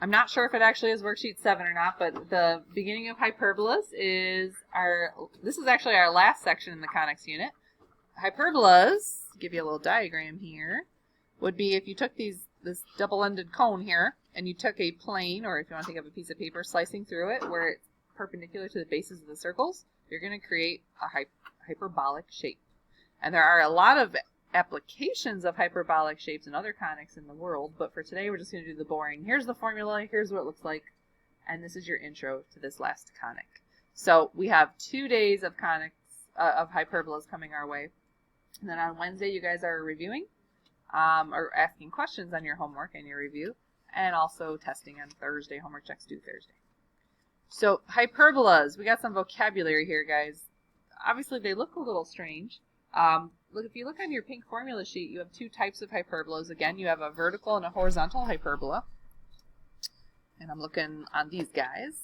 I'm not sure if it actually is worksheet 7 or not, but the beginning of hyperbolas is this is actually our last section in the conics unit. Hyperbolas, to give you a little diagram here, would be if you took this double-ended cone here, and you took a plane, or if you want to think of a piece of paper, slicing through it where it's perpendicular to the bases of the circles, you're going to create a hyperbolic shape. And there are a lot of applications of hyperbolic shapes in other conics in the world, but for today we're just going to do the boring. Here's the formula, here's what it looks like, and this is your intro to this last conic. So we have 2 days of conics, of hyperbolas coming our way. And then on Wednesday you guys are reviewing, or asking questions on your homework and your review, and also testing on Thursday. Homework checks due Thursday. So hyperbolas, we got some vocabulary here, guys. Obviously they look a little strange. Look, if you look on your pink formula sheet, you have 2 types of hyperbolas. Again, you have a vertical and a horizontal hyperbola. And I'm looking on these guys.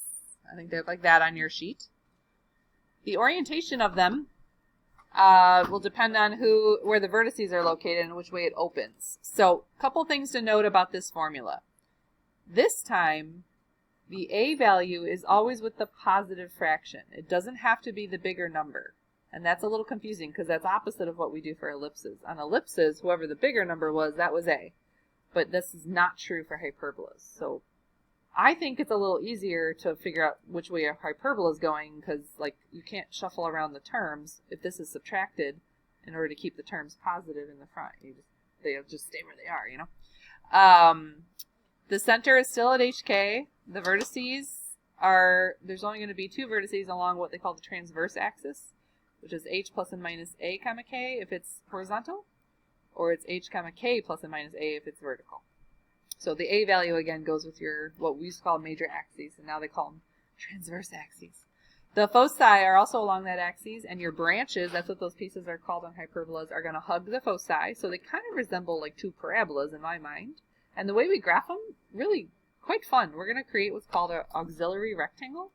I think they're like that on your sheet. The orientation of them will depend on where the vertices are located and which way it opens. So, a couple things to note about this formula. This time, the A value is always with the positive fraction. It doesn't have to be the bigger number. And that's a little confusing because that's opposite of what we do for ellipses. On ellipses, whoever the bigger number was, that was A. But this is not true for hyperbolas. So I think it's a little easier to figure out which way a hyperbola is going because, like, you can't shuffle around the terms if this is subtracted in order to keep the terms positive in the front. They'll just stay where they are, you know. The center is still at HK. The vertices there's only going to be 2 vertices along what they call the transverse axis, which is h plus and minus a comma k if it's horizontal, or it's h comma k plus and minus a if it's vertical. So the a value again goes with what we used to call major axes, and now they call them transverse axes. The foci are also along that axis, and your branches, that's what those pieces are called on hyperbolas, are going to hug the foci, so they kind of resemble like 2 parabolas in my mind. And the way we graph them, really quite fun. We're going to create what's called an auxiliary rectangle.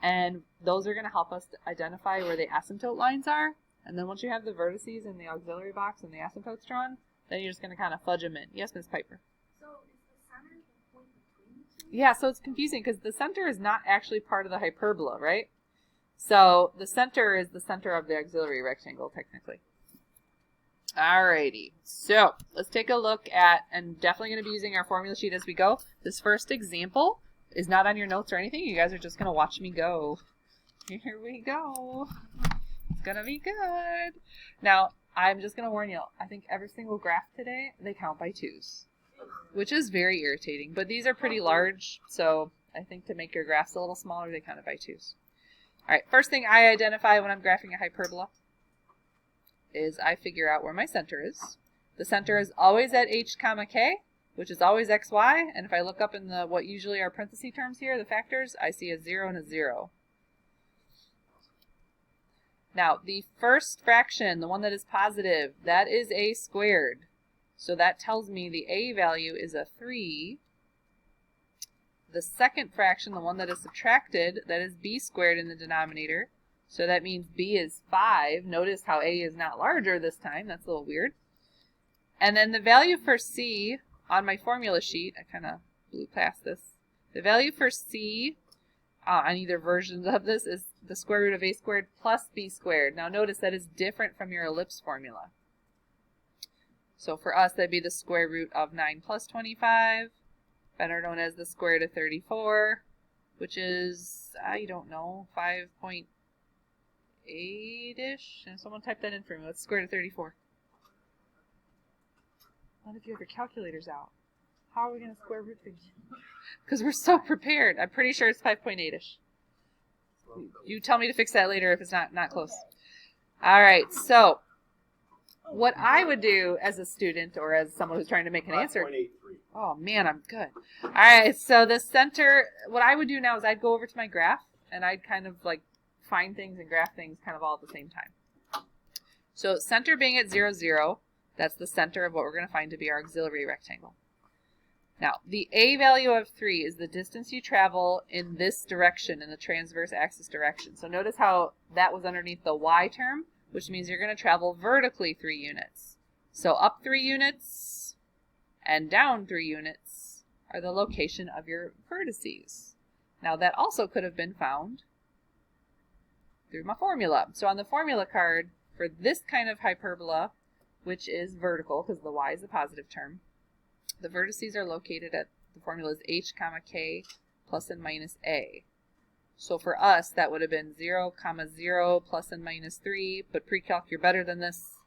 And those are going to help us to identify where the asymptote lines are. And then once you have the vertices in the auxiliary box and the asymptotes drawn, then you're just going to kind of fudge them in. Yes, Ms. Piper? So is the center the point between the 2? Yeah, so it's confusing because the center is not actually part of the hyperbola, right? So the center is the center of the auxiliary rectangle, technically. Alrighty, so let's take a look at, and definitely going to be using our formula sheet as we go. This first example is not on your notes or anything. You guys are just going to watch me go. Here we go. It's going to be good. Now, I'm just going to warn you, I think every single graph today, they count by 2s, which is very irritating. But these are pretty large, so I think to make your graphs a little smaller, they count it by 2s. All right, first thing I identify when I'm graphing a hyperbola is I figure out where my center is. The center is always at h comma k, which is always xy, and if I look up in what usually are parenthesis terms here, the factors, I see a 0 and a 0. Now, the first fraction, the one that is positive, that is a squared. So that tells me the a value is a 3. The second fraction, the one that is subtracted, that is b squared in the denominator. So that means b is 5. Notice how a is not larger this time. That's a little weird. And then the value for c on my formula sheet, I kind of blew past this. The value for c on either version of this is the square root of a squared plus b squared. Now notice that is different from your ellipse formula. So for us, that'd be the square root of 9 plus 25, better known as the square root of 34, which is, I don't know, 5.8-ish. And someone type that in for me. What's the square root of 34? What if you have your calculators out? How are we going to square root things? Because we're so prepared. I'm pretty sure it's 5.8-ish. You tell me to fix that later if it's not close. All right, so what I would do as a student or as someone who's trying to make an answer. Oh, man, I'm good. All right, so the center, what I would do now is I'd go over to my graph, and I'd kind of like find things and graph things kind of all at the same time. So center being at 0, 0, that's the center of what we're going to find to be our auxiliary rectangle. Now, the a value of 3 is the distance you travel in this direction, in the transverse axis direction. So notice how that was underneath the y term, which means you're going to travel vertically 3 units. So up 3 units and down 3 units are the location of your vertices. Now that also could have been found through my formula. So on the formula card for this kind of hyperbola, which is vertical because the y is a positive term, the vertices are located at, the formula is h comma k plus and minus a. So for us, that would have been 0 comma 0 plus and minus 3, but PreCalc, you're better than this.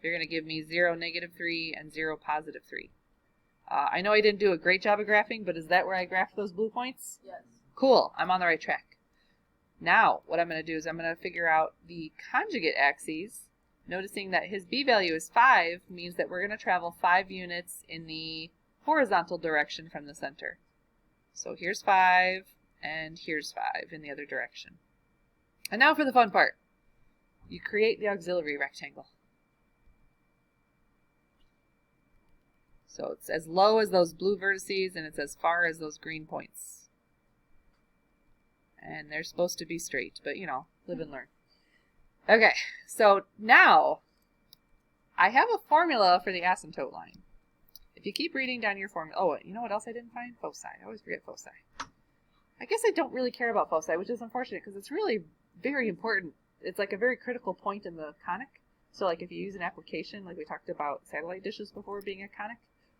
You're going to give me 0 negative 3 and 0 positive 3. I know I didn't do a great job of graphing, but is that where I graphed those blue points? Yes. Cool, I'm on the right track. Now, what I'm going to do is I'm going to figure out the conjugate axes, noticing that his b value is 5, means that we're going to travel 5 units in the horizontal direction from the center. So here's 5, and here's 5 in the other direction. And now for the fun part. You create the auxiliary rectangle. So it's as low as those blue vertices, and it's as far as those green points. And they're supposed to be straight, but you know, live and learn. Okay, so now I have a formula for the asymptote line. If you keep reading down your formula, oh, you know what else I didn't find? Foci. I always forget foci. I guess I don't really care about foci, which is unfortunate because it's really very important. It's like a very critical point in the conic. So like if you use an application, like we talked about satellite dishes before being a conic,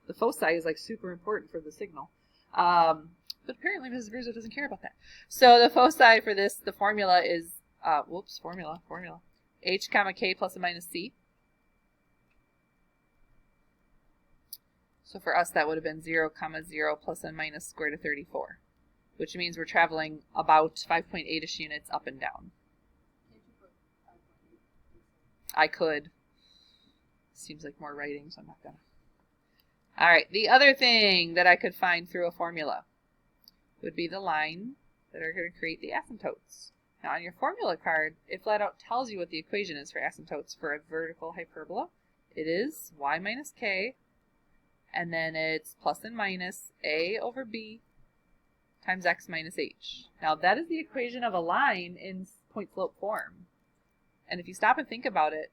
the foci is like super important for the signal. But apparently Mrs. Bruzo doesn't care about that. So the foci for this, the formula is, formula. H comma k plus and minus c. So for us that would have been 0 comma 0 plus and minus square root of 34. Which means we're traveling about 5.8ish units up and down. I could. Seems like more writing, so I'm not gonna. Alright, the other thing that I could find through a formula would be the line that are going to create the asymptotes. Now on your formula card, it flat out tells you what the equation is for asymptotes for a vertical hyperbola. It is y minus k, and then it's plus and minus a over b times x minus h. Now that is the equation of a line in point slope form. And if you stop and think about it,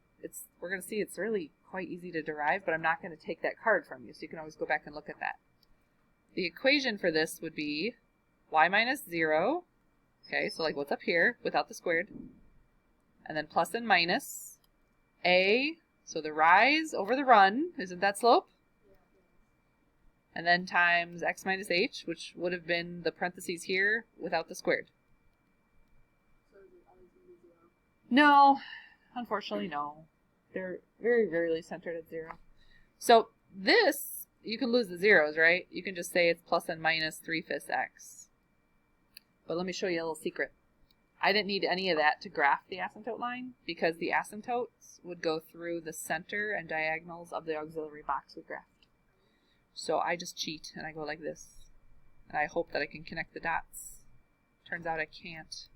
we're going to see it's really quite easy to derive, but I'm not going to take that card from you, so you can always go back and look at that. The equation for this would be y minus 0, okay, so like what's up here without the squared, and then plus and minus a, so the rise over the run, isn't that slope? And then times x minus h, which would have been the parentheses here without the squared. So is it always going to be 0? No, unfortunately no. They're very rarely centered at 0. So this, you can lose the zeros, right? You can just say it's plus and minus 3/5 x. But let me show you a little secret. I didn't need any of that to graph the asymptote line because the asymptotes would go through the center and diagonals of the auxiliary box we graphed. So I just cheat and I go like this. And I hope that I can connect the dots. Turns out I can't. So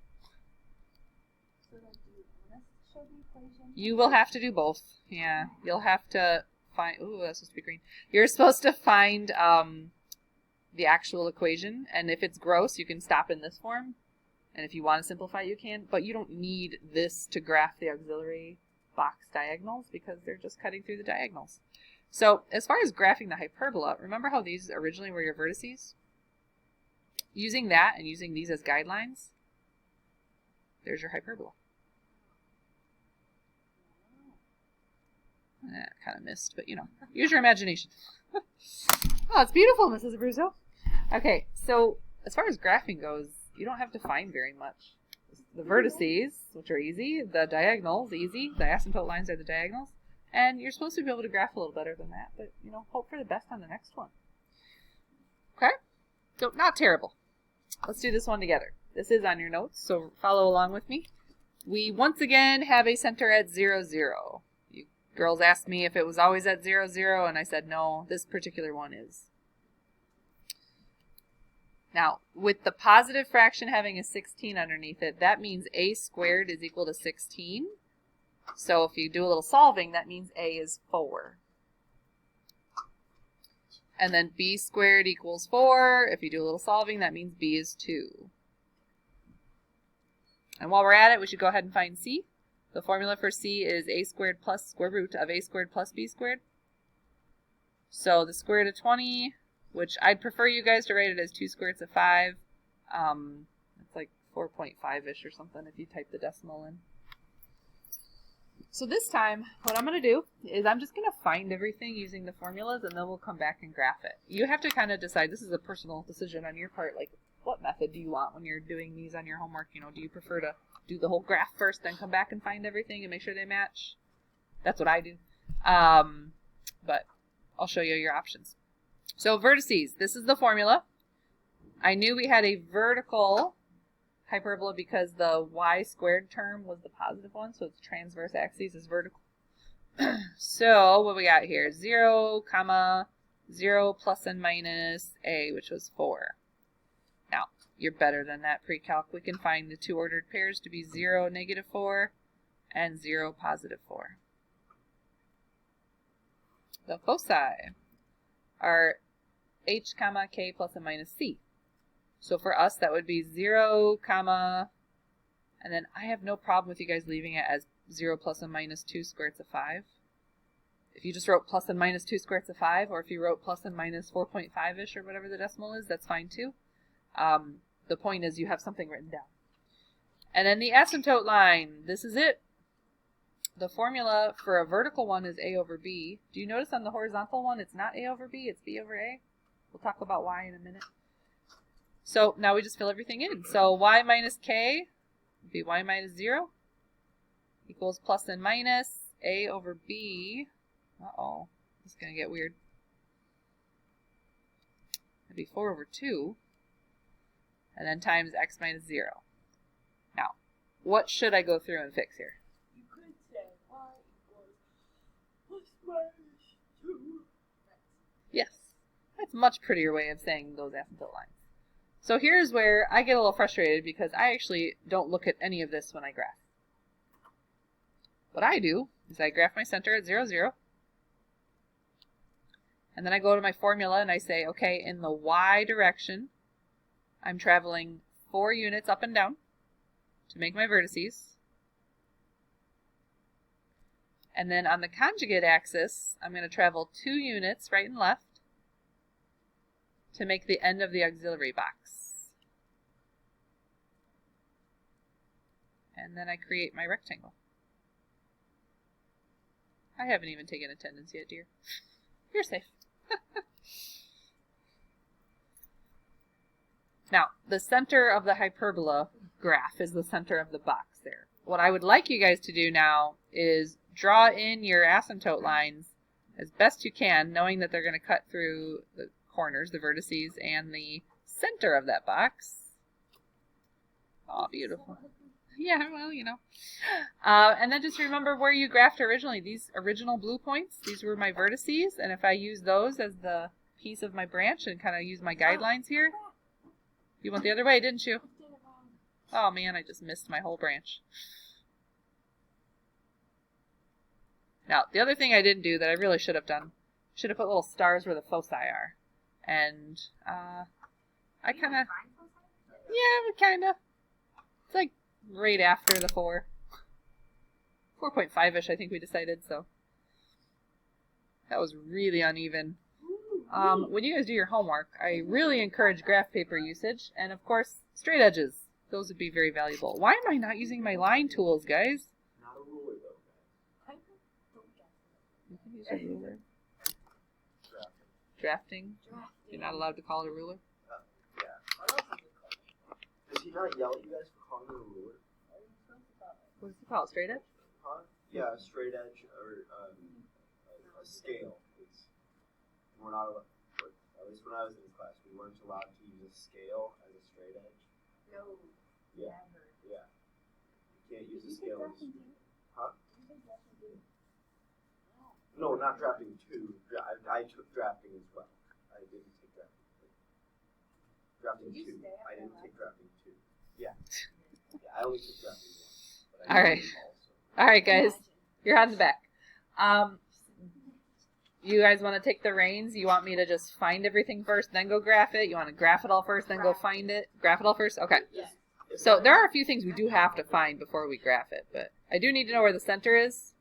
then do you want us to show the equation? You will have to do both. Yeah. You'll have to find... Ooh, that's supposed to be green. You're supposed to find the actual equation. And if it's gross, you can stop in this form. And if you want to simplify, you can. But you don't need this to graph the auxiliary box diagonals because they're just cutting through the diagonals. So as far as graphing the hyperbola, remember how these originally were your vertices? Using that and using these as guidelines, there's your hyperbola. Kind of missed, but you know, use your imagination. Oh, it's beautiful, Mrs. Abruzzo. Okay, so as far as graphing goes, you don't have to find very much. The vertices, which are easy, the diagonals, easy. The asymptote lines are the diagonals. And you're supposed to be able to graph a little better than that, but, you know, hope for the best on the next one. Okay? So, not terrible. Let's do this one together. This is on your notes, so follow along with me. We once again have a center at 0, 0. You girls asked me if it was always at 0, 0, and I said no, this particular one is. Now, with the positive fraction having a 16 underneath it, that means a squared is equal to 16. So if you do a little solving, that means a is 4. And then b squared equals 4. If you do a little solving, that means b is 2. And while we're at it, we should go ahead and find c. The formula for c is a squared plus square root of a squared plus b squared. So the square root of 20 which I'd prefer you guys to write it as 2 square roots of 5. It's like 4.5-ish or something if you type the decimal in. So this time, what I'm going to do is I'm just going to find everything using the formulas, and then we'll come back and graph it. You have to kind of decide, this is a personal decision on your part, like what method do you want when you're doing these on your homework? You know, do you prefer to do the whole graph first, then come back and find everything and make sure they match? That's what I do. But I'll show you your options. So vertices, this is the formula. I knew we had a vertical hyperbola because the y squared term was the positive one, so its transverse axis is vertical. So what we got here, 0, 0 plus and minus a, which was 4. Now, you're better than that pre-calc. We can find the 2 ordered pairs to be 0, negative 4, and 0, positive 4. The foci are h, k plus and minus c. So for us, that would be 0, and then I have no problem with you guys leaving it as 0 plus and minus 2 square roots of 5. If you just wrote plus and minus 2 square roots of 5, or if you wrote plus and minus 4.5-ish or whatever the decimal is, that's fine too. The point is you have something written down. And then the asymptote line, this is it. The formula for a vertical one is a over b. Do you notice on the horizontal one it's not a over b, it's b over a? We'll talk about y in a minute. So now we just fill everything in. So y minus k would be y minus 0 equals plus and minus a over b. Uh-oh, this is going to get weird. It'd be 4 over 2. And then times x minus 0. Now, what should I go through and fix here? You could say y equals plus minus 2. Yes, that's a much prettier way of saying those asymptote lines. So here's where I get a little frustrated because I actually don't look at any of this when I graph. What I do is I graph my center at 0, 0. And then I go to my formula and I say, okay, in the y direction, I'm traveling 4 units up and down to make my vertices. And then on the conjugate axis, I'm going to travel 2 units right and left to make the end of the auxiliary box. And then I create my rectangle. I haven't even taken attendance yet, dear. You're safe. Now, the center of the hyperbola graph is the center of the box there. What I would like you guys to do now is draw in your asymptote lines as best you can, knowing that they're going to cut through the corners, the vertices, and the center of that box. Oh, beautiful. Yeah, well, you know. And then just remember where you graphed originally. These original blue points, these were my vertices, and if I use those as the piece of my branch and kind of use my guidelines here. You went the other way, didn't you? Oh man, I just missed my whole branch. Now, the other thing I didn't do that I really should have done, should have put little stars where the foci are. And I kind of, yeah, kind of. It's like right after the 4. 4.5-ish, I think we decided, so. That was really uneven. When you guys do your homework, I really encourage graph paper usage, and of course, straight edges. Those would be very valuable. Why am I not using my line tools, guys? Not a ruler, though. You can use a ruler. Drafting? You're not allowed to call it a ruler? Yeah. Does he not yell at you guys for calling it a ruler? What does he call it? Straight edge? Huh? Yeah, a straight edge or a scale. We're not allowed, at least when I was in class, we weren't allowed to use a scale as a straight edge. No. Yeah. Yeah. You can't use a scale as a straight edge. Huh? No, not drafting 2. I took drafting as well. I didn't take drafting 3. Drafting 2. I didn't take drafting 2. Yeah. Yeah, I only took drafting 1. All right. All right, guys. You're on the back. You guys want to take the reins? You want me to just find everything first, then go graph it? You want to graph it all first, then go find it? Graph it all first? Okay. So there are a few things we do have to find before we graph it, but I do need to know where the center is.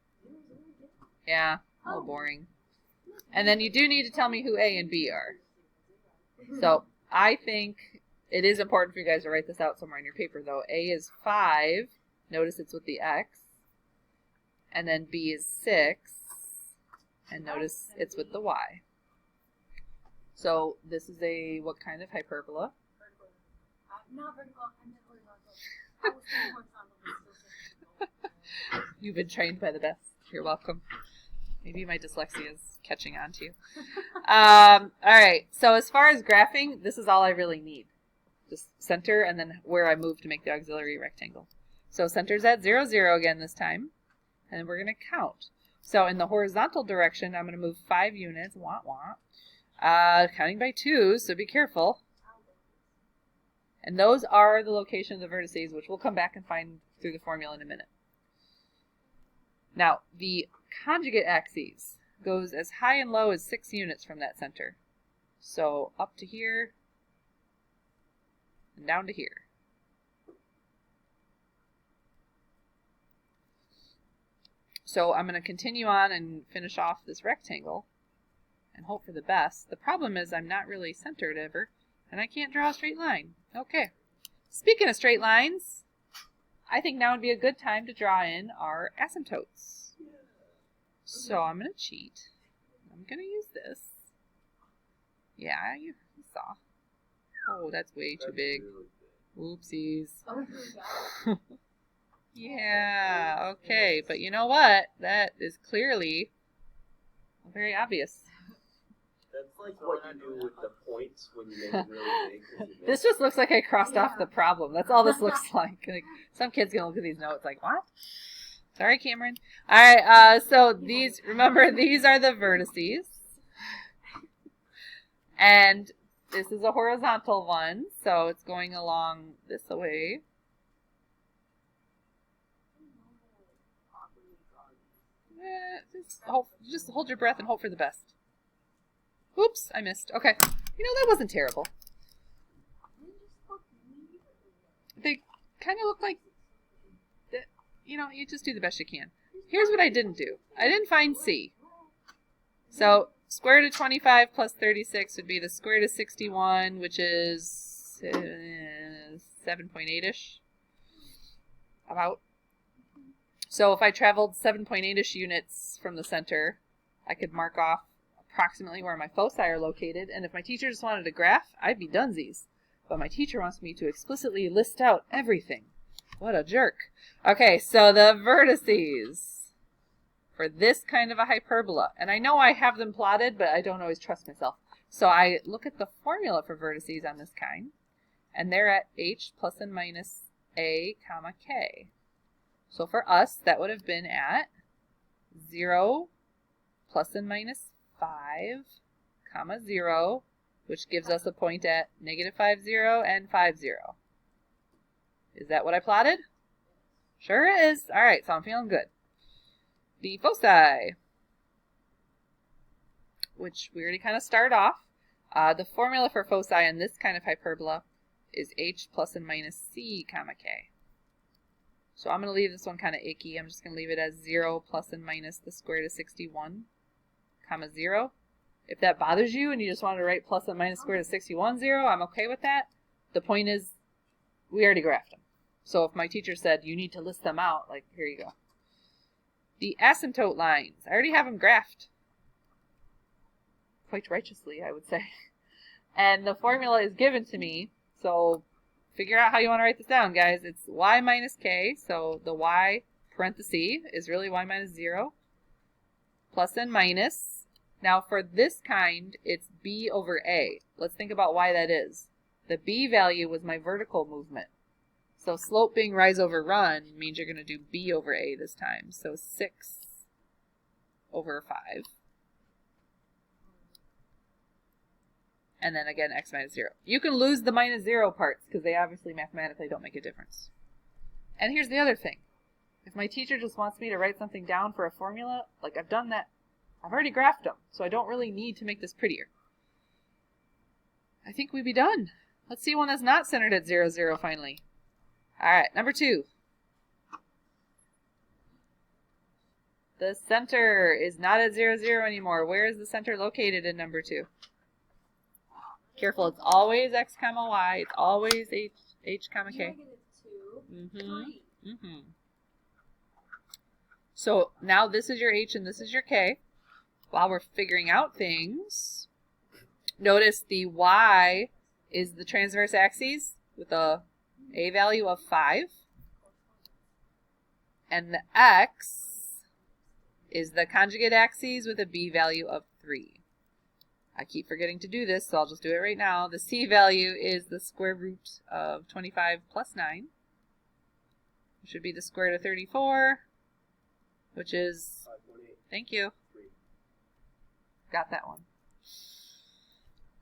Yeah, a little boring. And then you do need to tell me who A and B are. So I think it is important for you guys to write this out somewhere on your paper, though. A is 5. Notice it's with the X. And then B is 6. And notice it's with the Y. So this is a what kind of hyperbola? Not vertical, I'm just horizontal. I was thinking horizontal, but still vertical. You've been trained by the best. You're welcome. Maybe my dyslexia is catching on to you. All right. So as far as graphing, this is all I really need. Just center and then where I move to make the auxiliary rectangle. So center's at 0, 0 again this time. And then we're going to count. So in the horizontal direction, I'm going to move 5 units. Wah, wah. Counting by 2, so be careful. And those are the location of the vertices, which we'll come back and find through the formula in a minute. Now, the conjugate axes goes as high and low as 6 units from that center. So up to here and down to here. So I'm going to continue on and finish off this rectangle and hope for the best. The problem is I'm not really centered ever, and I can't draw a straight line. Okay. Speaking of straight lines, I think now would be a good time to draw in our asymptotes. So I'm going to cheat. I'm going to use this. Yeah, you saw. Oh, that's way too big. Oopsies. Yeah, okay. But you know what? That is clearly very obvious. That's like what you do with the points when you make it really big. 'Cause you This just looks like I crossed off the problem. That's all this looks like. Like some kid's going to look at these notes like, what? Sorry, Cameron. All right, so these, remember, these are the vertices. And this is a horizontal one, so it's going along this way. Just hold your breath and hope for the best. Oops, I missed. Okay. You know, that wasn't terrible. They kind of look like, you know, you just do the best you can. Here's what I didn't do. I didn't find C. So square root of 25 plus 36 would be the square root of 61, which is 7.8-ish. About. So if I traveled 7.8-ish units from the center, I could mark off approximately where my foci are located, and if my teacher just wanted a graph, I'd be dunsies. But my teacher wants me to explicitly list out everything. What a jerk. Okay, so the vertices for this kind of a hyperbola, and I know I have them plotted, but I don't always trust myself. So I look at the formula for vertices on this kind, and they're at h plus and minus a comma k. So for us, that would have been at 0 plus and minus 5, comma 0, which gives us a point at negative 5, 0, and 5, 0. Is that what I plotted? Sure is. All right, so I'm feeling good. The foci, which we already kind of started off. The formula for foci in this kind of hyperbola is h plus and minus c, comma k. So I'm going to leave this one kind of icky. I'm just going to leave it as 0 plus and minus the square root of 61, comma 0. If that bothers you and you just wanted to write plus and minus square root of 61, 0, I'm okay with that. The point is, we already graphed them. So if my teacher said, you need to list them out, like, here you go. The asymptote lines, I already have them graphed. Quite righteously, I would say. And the formula is given to me, so figure out how you want to write this down, guys. It's y minus k, so the y parenthesis is really y minus 0, plus and minus. Now for this kind, it's b over a. Let's think about why that is. The b value was my vertical movement. So slope being rise over run means you're going to do b over a this time. So 6 over 5. And then again, x minus 0. You can lose the minus 0 parts because they obviously mathematically don't make a difference. And here's the other thing. If my teacher just wants me to write something down for a formula, like I've done that. I've already graphed them, so I don't really need to make this prettier. I think we'd be done. Let's see one that's not centered at 0, 0 finally. All right, number 2. The center is not at 0, 0 anymore. Where is the center located in number 2? Careful, it's always x comma y. It's always h comma k. -2, 3. So now this is your h and this is your k. While we're figuring out things, notice the y is the transverse axis with a value of 5. And the x is the conjugate axes with a b value of 3. I keep forgetting to do this, so I'll just do it right now. The c value is the square root of 25 plus 9. It should be the square root of 34, which is, 5.8. thank you. 3. Got that one.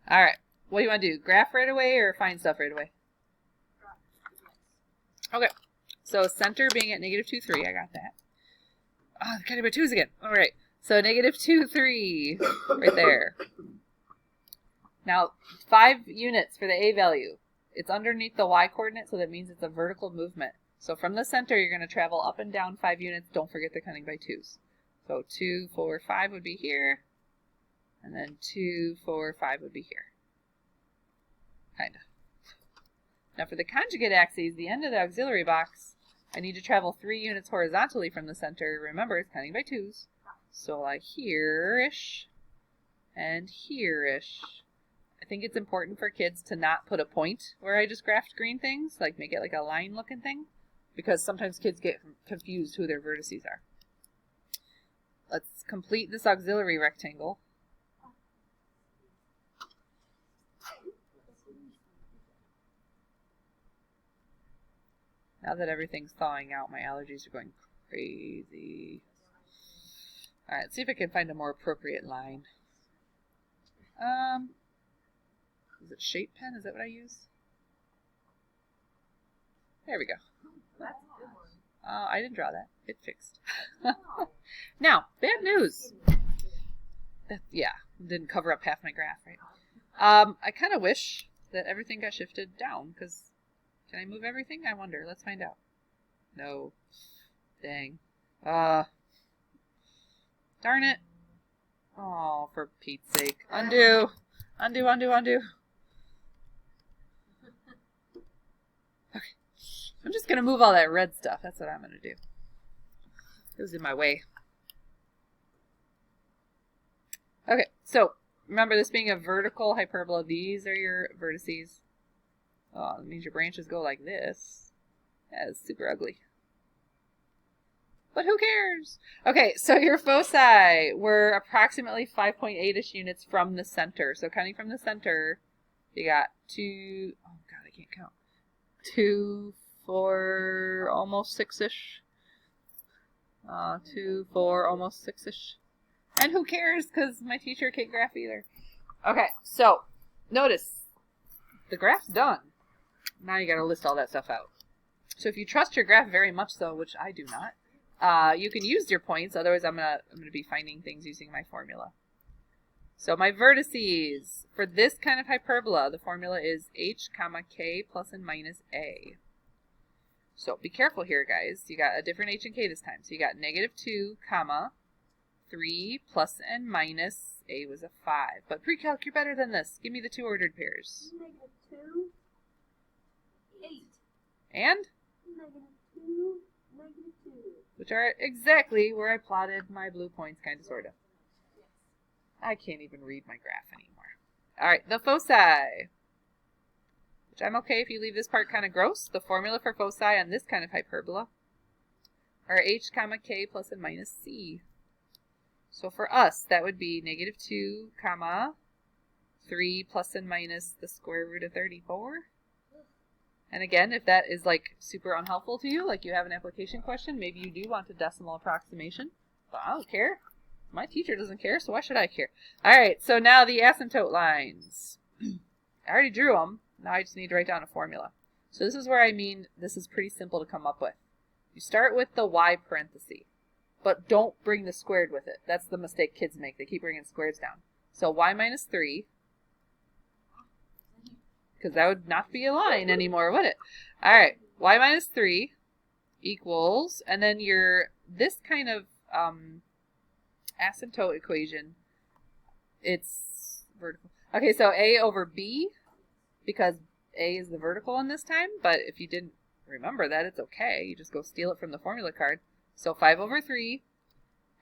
All right. What do you want to do? Graph right away or find stuff right away? Okay. So center being at -2, 3. I got that. Oh, the by 2's again. All right. So -2, 3 right there. Now, 5 units for the a value. It's underneath the y coordinate, so that means it's a vertical movement. So from the center, you're going to travel up and down 5 units. Don't forget the cutting by 2's. So 2, 4, 5 would be here. And then 2, 4, 5 would be here. Kind of. Now for the conjugate axes, the end of the auxiliary box, I need to travel 3 units horizontally from the center. Remember, it's cutting by 2's. So like here-ish and here-ish. I think it's important for kids to not put a point where I just graphed green things, like make it like a line looking thing, because sometimes kids get confused who their vertices are. Let's complete this auxiliary rectangle. Now that everything's thawing out, my allergies are going crazy. Alright, let's see if I can find a more appropriate line. Is it shape pen? Is that what I use? There we go. That's a good one. I didn't draw that. It fixed. Now, bad news. Yeah, didn't cover up half my graph, right? I kind of wish that everything got shifted down, because can I move everything? I wonder. Let's find out. No. Dang. Darn it. Oh, for Pete's sake. Undo. Undo, undo, undo. Okay. I'm just going to move all that red stuff. That's what I'm going to do. It was in my way. Okay, so remember this being a vertical hyperbola. These are your vertices. Oh, that means your branches go like this. That is super ugly. But who cares? Okay, so your foci were approximately 5.8-ish units from the center. So counting from the center, you got 2, oh god, I can't count. 2, 4, almost 6-ish. 2, 4, almost 6-ish. And who cares, because my teacher can't graph either. Okay, so notice, the graph's done. Now you gotta list all that stuff out. So if you trust your graph very much so, which I do not, you can use your points, otherwise I'm gonna be finding things using my formula. So my vertices, for this kind of hyperbola, the formula is h comma k plus and minus a. So be careful here, guys. You got a different h and k this time. So you got -2 comma 3 plus and minus a was a 5. But PreCalc, you're better than this. Give me the 2 ordered pairs. -2, 8. And? -2, -2. Which are exactly where I plotted my blue points, kind of, sort of. I can't even read my graph anymore. Alright, the foci. Which I'm okay if you leave this part kind of gross. The formula for foci on this kind of hyperbola are h comma k plus and minus c. So for us, that would be -2 comma 3 plus and minus the square root of 34. And again, if that is like super unhelpful to you, like you have an application question, maybe you do want a decimal approximation. But I don't care. My teacher doesn't care, so why should I care? Alright, so now the asymptote lines. I already drew them. Now I just need to write down a formula. So this is where I mean this is pretty simple to come up with. You start with the y parenthesis. But don't bring the squared with it. That's the mistake kids make. They keep bringing squares down. So y minus 3. Because that would not be a line anymore, would it? Alright, y minus 3 equals, and then your, this kind of asymptote equation, it's vertical. Okay, so A over B, because A is the vertical one this time, but if you didn't remember that, it's okay. You just go steal it from the formula card. So 5 over 3,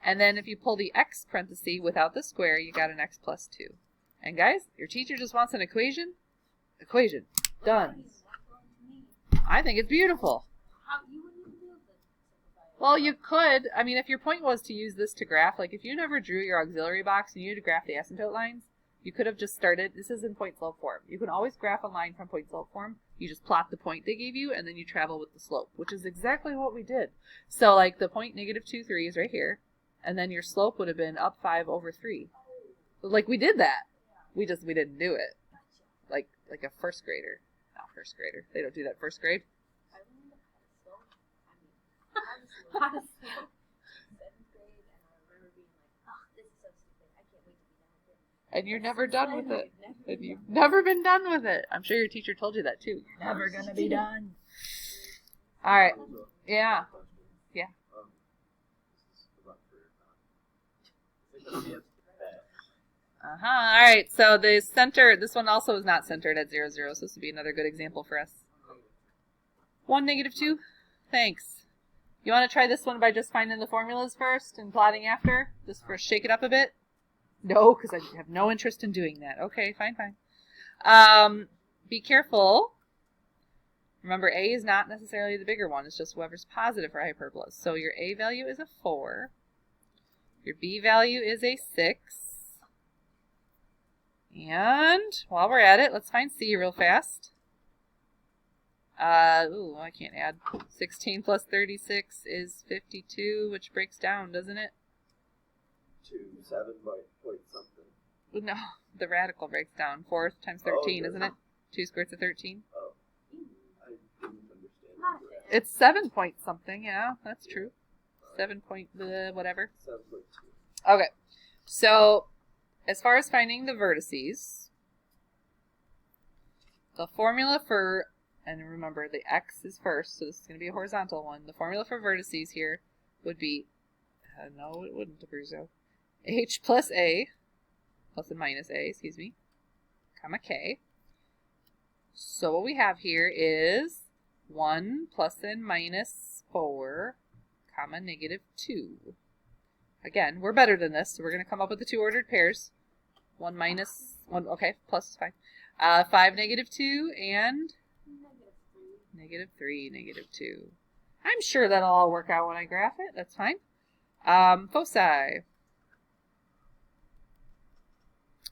and then if you pull the x parenthesis without the square, you got an x plus 2. And guys, your teacher just wants an equation. Equation. Done. I think it's beautiful. Well, you could. I mean, if your point was to use this to graph, like if you never drew your auxiliary box and you had to graph the asymptote lines, you could have just started. This is in point slope form. You can always graph a line from point slope form. You just plot the point they gave you, and then you travel with the slope, which is exactly what we did. So like the point -2, 3 is right here, and then your slope would have been up 5 over 3. Like we did that. We didn't do it. Like a first grader. Not first grader. They don't do that first grade. And you're never done with it. And you've never been done with it. I'm sure your teacher told you that too. You're never gonna be done. All right. Yeah. Yeah. All right. So the center. This one also is not centered at 0, 0. So this would be another good example for us. 1, -2. Thanks. You want to try this one by just finding the formulas first and plotting after? Just for shake it up a bit? No, because I have no interest in doing that. Okay, fine. Be careful. Remember, A is not necessarily the bigger one. It's just whoever's positive for hyperbolas. So your A value is a 4. Your B value is a 6. And while we're at it, let's find C real fast. I can't add. 16 plus 36 is 52, which breaks down, doesn't it? 7 point something. No, the radical breaks down. 4 times 13, isn't it? 2 squares of 13. Oh, I didn't understand. It's 7 point something. Yeah, that's true. 7 point whatever. 7.2. Okay, so as far as finding the vertices, the formula for, and remember the x is first, so this is going to be a horizontal one. The formula for vertices here would be, no, it wouldn't, Abruzzo. H plus A, plus and minus A, excuse me, comma K. So what we have here is 1 plus and minus 4, comma -2. Again, we're better than this, so we're going to come up with the 2 ordered pairs. 1 minus 1, okay, plus is fine. 5 -2 and -3, -2. I'm sure that'll all work out when I graph it. That's fine. Foci.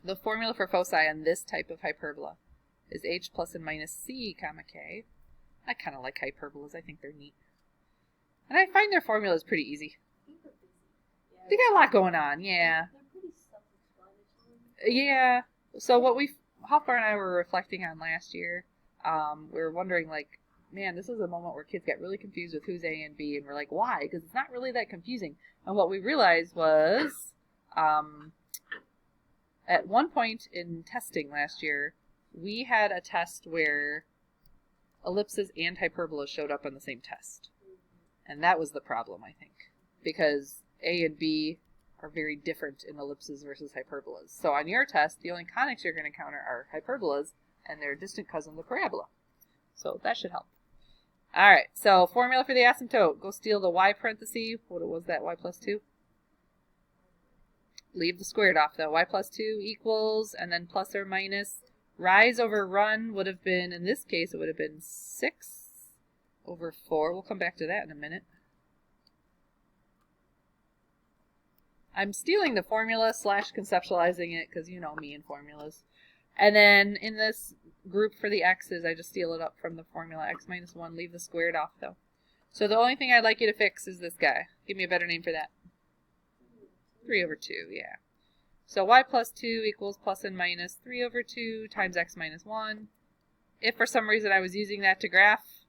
The formula for foci on this type of hyperbola is h plus and minus c, comma k. I kind of like hyperbolas. I think they're neat. And I find their formula is pretty easy. They got a lot going on, yeah. They're pretty self-explanatory. Yeah. So Hofbar and I were reflecting on last year. We were wondering, like, man, this is a moment where kids get really confused with who's A and B, and we're like, why? Because it's not really that confusing. And what we realized was, at one point in testing last year, we had a test where ellipses and hyperbolas showed up on the same test. And that was the problem, I think, because A and B are very different in ellipses versus hyperbolas. So on your test, the only conics you're going to encounter are hyperbolas and their distant cousin, the parabola. So that should help. All right, so formula for the asymptote. Go steal the y parenthesis. What was that, y plus 2? Leave the squared off, though. Y plus 2 equals, and then plus or minus. Rise over run would have been, in this case, it would have been 6 over 4. We'll come back to that in a minute. I'm stealing the formula / conceptualizing it, because you know me and formulas. And then in this group for the x's, I just steal it up from the formula. X minus 1, leave the squared off, though. So the only thing I'd like you to fix is this guy. Give me a better name for that. 3 over 2, yeah. So y plus 2 equals plus and minus 3 over 2 times x minus 1. If for some reason I was using that to graph,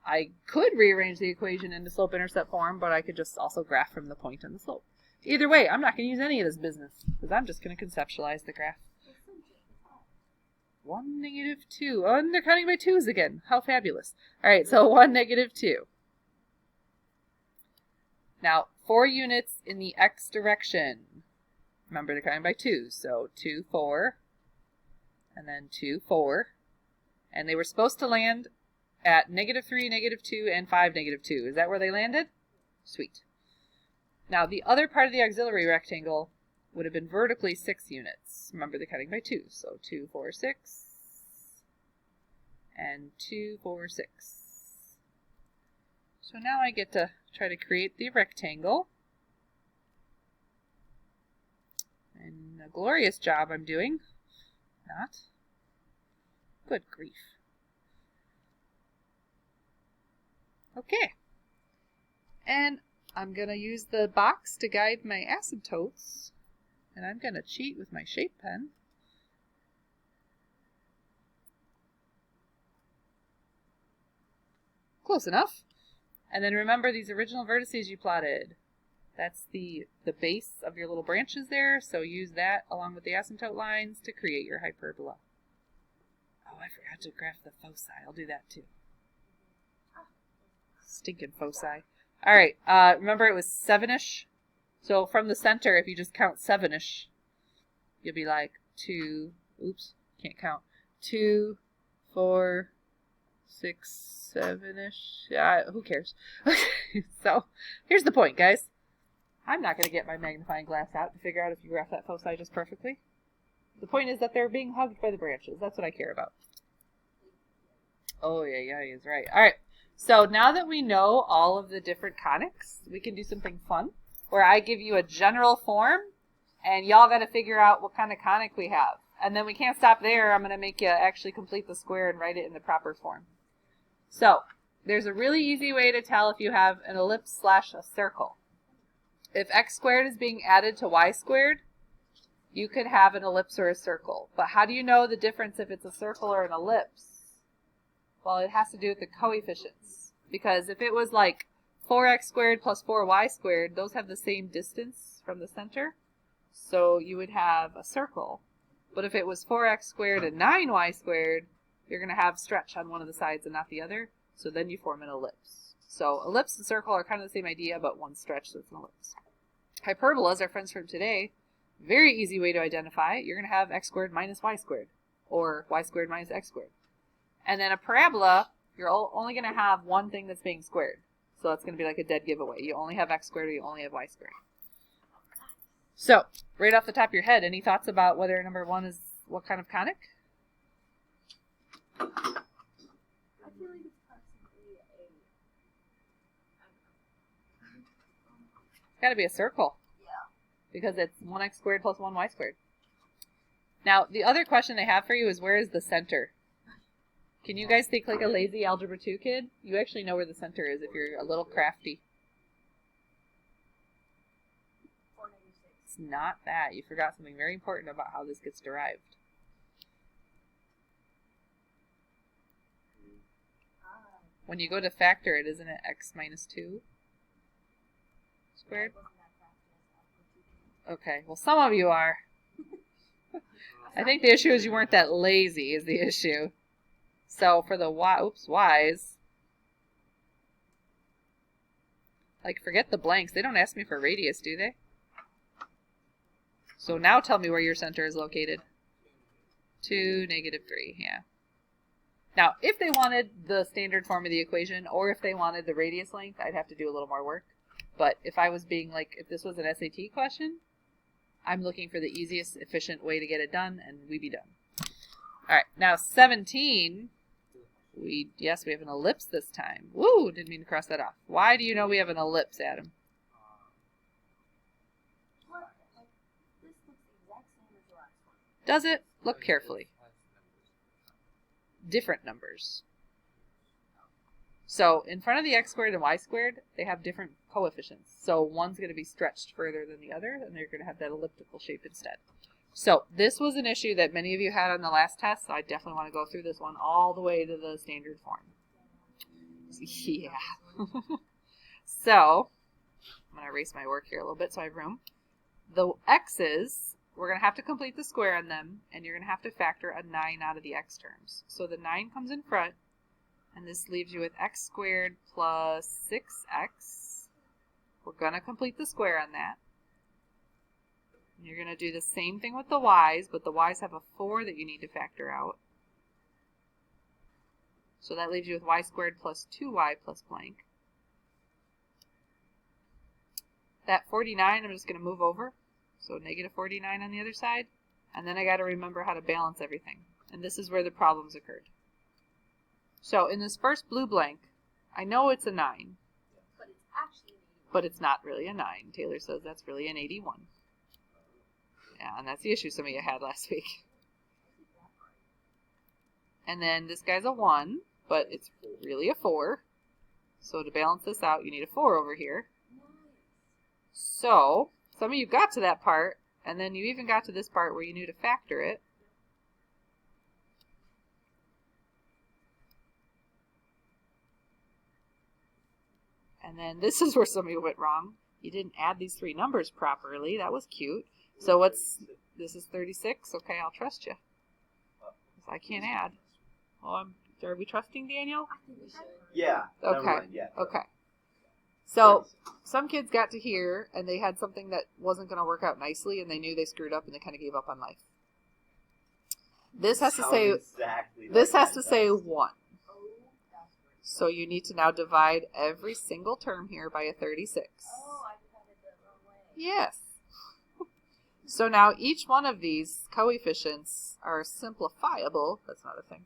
I could rearrange the equation into slope-intercept form, but I could just also graph from the point and the slope. Either way, I'm not going to use any of this business, because I'm just going to conceptualize the graph. 1, -2. Oh, and they're counting by 2's again. How fabulous. All right, so 1, -2. Now, 4 units in the x direction. Remember, they're counting by 2. So 2, 4, and then 2, 4. And they were supposed to land at -3, -2, and 5, -2. Is that where they landed? Sweet. Now, the other part of the auxiliary rectangle would have been vertically 6 units. Remember, they're counting by 2. So 2, 4, 6, and 2, 4, 6. So now I get to try to create the rectangle. And a glorious job I'm doing. Not. Good grief. Okay. And I'm going to use the box to guide my asymptotes. And I'm going to cheat with my shape pen. Close enough. And then remember these original vertices you plotted. That's the base of your little branches there. So use that along with the asymptote lines to create your hyperbola. Oh, I forgot to graph the foci. I'll do that too. Stinking foci. All right. Remember it was 7-ish. So from the center, if you just count 7-ish, you'll be like 2. Oops, can't count. 2, 4, 6, 7-ish. Yeah, who cares? So here's the point, guys. I'm not going to get my magnifying glass out to figure out if you graph that foci just perfectly. The point is that they're being hugged by the branches. That's what I care about. Oh, yeah, he's right. All right. So now that we know all of the different conics, we can do something fun where I give you a general form and y'all got to figure out what kind of conic we have. And then we can't stop there. I'm going to make you actually complete the square and write it in the proper form. So there's a really easy way to tell if you have an ellipse / a circle. If x squared is being added to y squared, you could have an ellipse or a circle. But how do you know the difference if it's a circle or an ellipse? Well, it has to do with the coefficients. Because if it was like 4x squared plus 4y squared, those have the same distance from the center. So you would have a circle. But if it was 4x squared and 9y squared, you're going to have stretch on one of the sides and not the other. So then you form an ellipse. So ellipse and circle are kind of the same idea, but one stretch, so it's an ellipse. Hyperbolas, our friends from today, very easy way to identify. You're going to have x squared minus y squared, or y squared minus x squared. And then a parabola, you're only going to have one thing that's being squared. So that's going to be like a dead giveaway. You only have x squared or you only have y squared. So, right off the top of your head, any thoughts about whether number 1 is what kind of conic? I feel like it's possibly It's got to be a circle. Yeah. Because it's 1x squared plus 1y squared. Now, the other question they have for you is where is the center? Can you guys think like a lazy Algebra 2 kid? You actually know where the center is if you're a little crafty. 496. It's not that. You forgot something very important about how this gets derived. When you go to factor it, isn't it x minus 2 squared? Okay, well some of you are. I think the issue is you weren't that lazy is the issue. So for the y's, like forget the blanks. They don't ask me for radius, do they? So now tell me where your center is located. 2, -3, yeah. Now, if they wanted the standard form of the equation, or if they wanted the radius length, I'd have to do a little more work. But if I was being like, if this was an SAT question, I'm looking for the easiest, efficient way to get it done, and we'd be done. All right, now 17, yes, we have an ellipse this time. Woo, didn't mean to cross that off. Why do you know we have an ellipse, Adam? What? Like, this looks the exact same as the last one. Does it? Look carefully. Different numbers. So in front of the x squared and y squared, they have different coefficients. So one's going to be stretched further than the other, and they're going to have that elliptical shape instead. So this was an issue that many of you had on the last test, so I definitely want to go through this one all the way to the standard form. Yeah. So I'm going to erase my work here a little bit so I have room. The x's, we're going to have to complete the square on them, and you're going to have to factor a 9 out of the x terms. So the 9 comes in front, and this leaves you with x squared plus 6x. We're going to complete the square on that. You're going to do the same thing with the y's, but the y's have a 4 that you need to factor out. So that leaves you with y squared plus 2y plus blank. That 49 I'm just going to move over. So negative 49 on the other side. And then I got to remember how to balance everything. And this is where the problems occurred. So in this first blue blank, I know it's a 9. But it's actually an 81. But it's not really a 9. Taylor says that's really an 81. Yeah, and that's the issue some of you had last week. And then this guy's a 1, but it's really a 4. So to balance this out, you need a 4 over here. So some of you got to that part, and then you even got to this part where you knew to factor it. And then this is where some of you went wrong. You didn't add these 3 numbers properly. That was cute. So this is 36. Okay, I'll trust you. I can't add. Oh, are we trusting Daniel? Yeah. Okay. Yeah. Okay. So some kids got to here and they had something that wasn't going to work out nicely, and they knew they screwed up and they kind of gave up on life. This has to say exactly this like has to say 1. So you need to now divide every single term here by a 36. Oh, I divided the wrong way. Yes. So now each one of these coefficients are simplifiable. That's not a thing.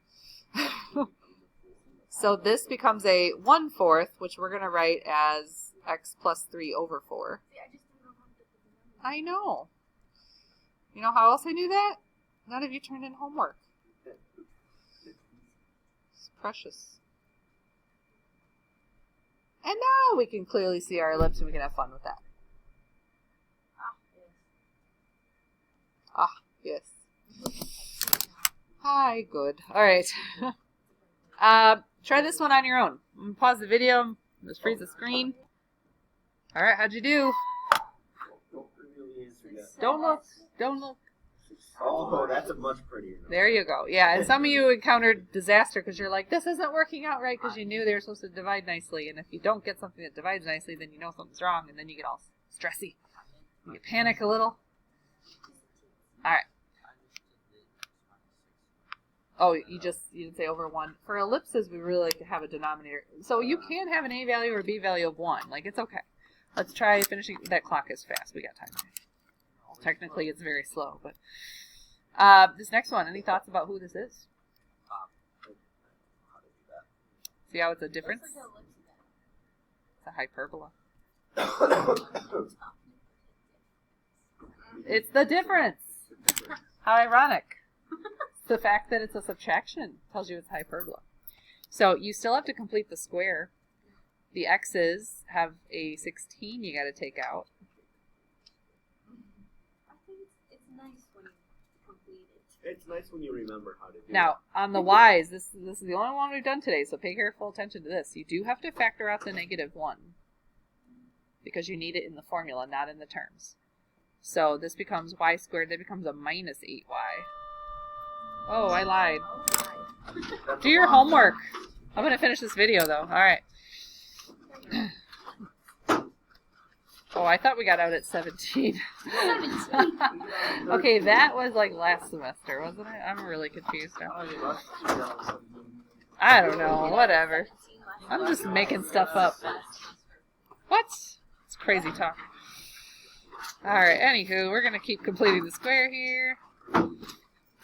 So this becomes a 1/4, which we're going to write as x plus 3 over 4. See, I just didn't know how to get the number. I know. You know how else I knew that? None of you turned in homework. It's precious. And now we can clearly see our ellipse and we can have fun with that. Ah, yes. Hi, good. All right. Try this one on your own. I'm gonna pause the video. Just freeze the screen. All right, how'd you do? Don't reveal the answer yet. Don't look. Don't look. Oh, that's a much prettier number. There you go. Yeah, and some of you encountered disaster because you're like, this isn't working out right because you knew they were supposed to divide nicely. And if you don't get something that divides nicely, then you know something's wrong, and then you get all stressy. You panic a little. All right. Oh, you didn't say over 1. For ellipses, we really like to have a denominator. So you can have an A value or a B value of 1. Like, it's okay. Let's try finishing. That clock is fast. We got time. Technically, it's very slow, but this next one. Any thoughts about who this is? See how it's a difference? It's a hyperbola. It's the difference. How ironic. The fact that it's a subtraction tells you it's hyperbola. So you still have to complete the square. The x's have a 16 you got to take out. I think it's nice when you complete it. It's nice when you remember how to do it. Now, on the y's, this is the only one we've done today, so pay careful attention to this. You do have to factor out the negative 1 because you need it in the formula, not in the terms. So this becomes y squared. That becomes a minus 8y. Oh, I lied. Do your homework. I'm going to finish this video, though. All right. Oh, I thought we got out at 17. Okay, that was like last semester, wasn't it? I'm really confused now. I don't know. Whatever. I'm just making stuff up. What? It's crazy talk. All right, anywho, we're going to keep completing the square here.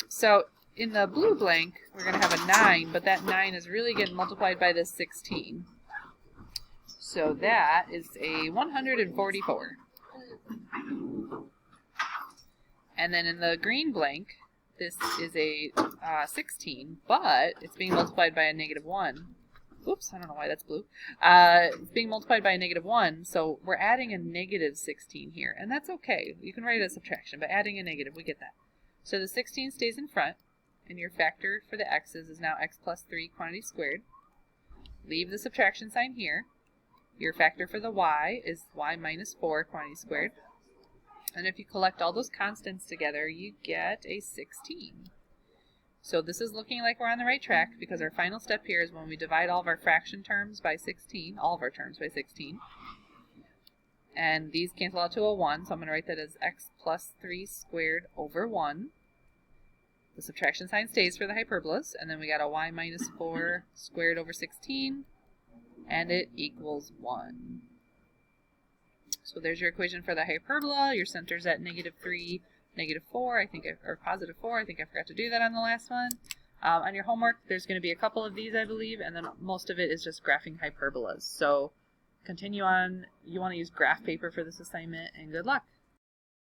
So in the blue blank, we're going to have a 9, but that 9 is really getting multiplied by this 16. So that is a 144. And then in the green blank, this is a 16, but it's being multiplied by a negative 1. Oops, I don't know why that's blue. It's being multiplied by a negative 1, so we're adding a negative 16 here. And that's okay. You can write it as subtraction, but adding a negative, we get that. So the 16 stays in front, and your factor for the x's is now x plus 3 quantity squared. Leave the subtraction sign here. Your factor for the y is y minus 4 quantity squared. And if you collect all those constants together, you get a 16. So this is looking like we're on the right track because our final step here is when we divide all of our fraction terms by 16, all of our terms by 16. And these cancel out to a 1, so I'm going to write that as x plus 3 squared over 1. The subtraction sign stays for the hyperbolas, and then we got a y minus 4 squared over 16, and it equals 1. So there's your equation for the hyperbola. Your center's at -3, -4, or positive 4. I think I forgot to do that on the last one. On your homework, there's going to be a couple of these, I believe, and then most of it is just graphing hyperbolas. So continue on. You want to use graph paper for this assignment, and good luck.